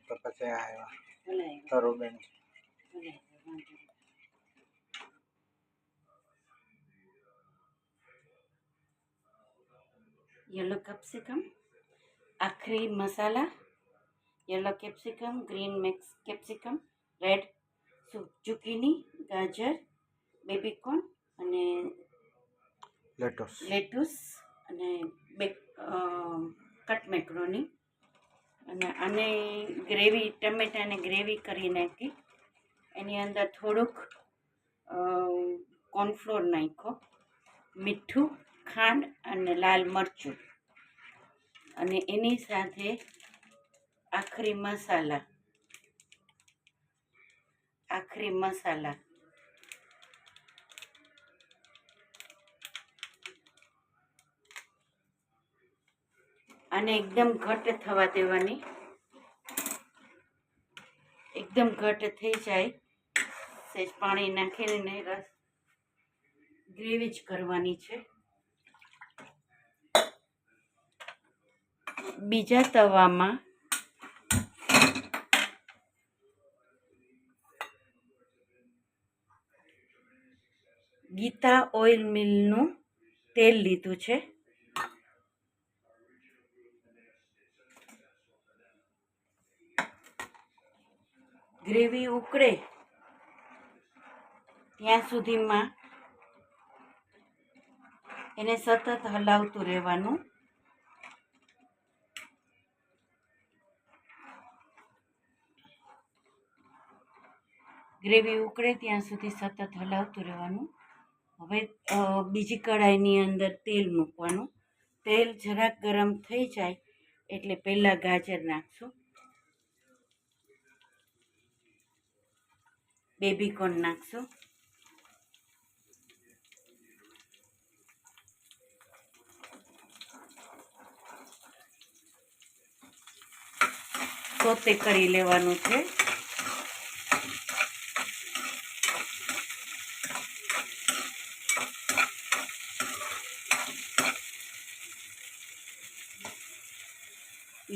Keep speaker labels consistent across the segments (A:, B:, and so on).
A: તો પછી આવ્યા
B: ભલે
A: તરુબેન.
B: ભલે વાંધો નહીં. येलो कैप्सिकम, आखरी masala, yellow capsicum, green mix capsicum, red zucchini, गाजर, बेबीकॉर्न અને લેટુસ અને કટ મેક્રોની. અને આને ગ્રેવી, ટમેટાને ગ્રેવી કરી નાખી. એની અંદર થોડુંક કોર્નફ્લોર નાખ્યો, મીઠું, ખાંડ અને લાલ મરચું. અને એની સાથે આખરી મસાલા આને એકદમ ઘટ થવા દેવાની. એકદમ ઘટ થઈ જાય, સેજ પાણી નાખીને રસ ગ્રેવી જ કરવાની છે. બીજા તવામાં ગીતા ઓઇલ મિલનું તેલ લીધું છે. ગ્રેવી ઉકળે ત્યાં સુધીમાં એને સતત હલાવતું રહેવાનું. ગ્રેવી ઉકળે ત્યાં સુધી સતત હલાવતું રહેવાનું. હવે બીજી કઢાઈની અંદર તેલ મૂકવાનું. તેલ જરાક ગરમ થઈ જાય એટલે પહેલાં ગાજર નાખશું, બેબીકોર્ન નાખશું, સોતે કરી લેવાનું છે.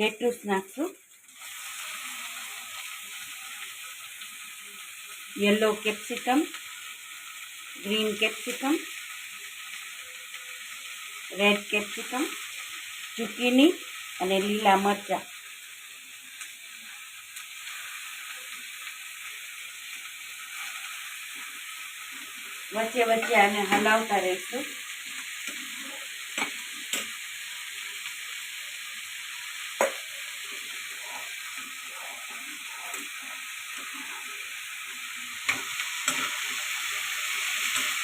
B: લેટુસ નાખશું, yellow capsicum, green capsicum, red capsicum, zucchini અને લીલા મરચાં. વચ્ચે વચ્ચે આને હલાવતા રહીશું.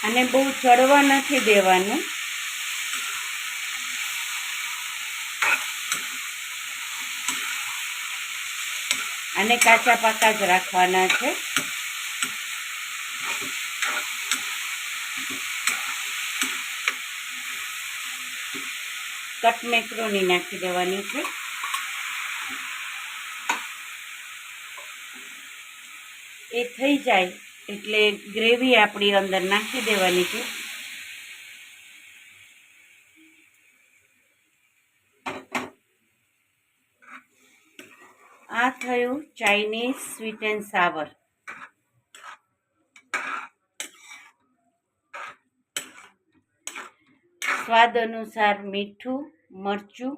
B: અને બહુ ચડવા નથી દેવાનું. આને કાચા પાકા જ રાખવાના છે. કટ મેક્રોની નાખી દેવાની છે. એ થઈ જાય એટલે ગ્રેવી આપણી અંદર નાખી દેવાની છે. આ થયું ચાઇનીઝ સ્વીટ એન્ડ સાવર. સ્વાદ અનુસાર મીઠું, મરચું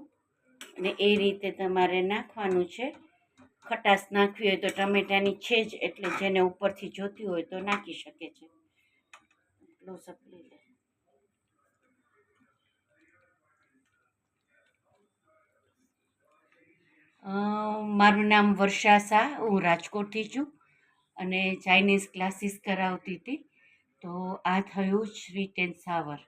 B: અને એ રીતે તમારે નાખવાનું છે. ખટાશ નાખવી હોય તો ટમેટાની છે જ, એટલે જેને ઉપરથી જોતી હોય તો નાખી શકે છે. ક્લોઝઅપ લઈ લે. મારું નામ વર્ષા શાહ, હું રાજકોટથી છું અને ચાઇનીઝ ક્લાસીસ કરાવતી હતી. તો આ થયું સ્વીટ એન્ડ સાવર.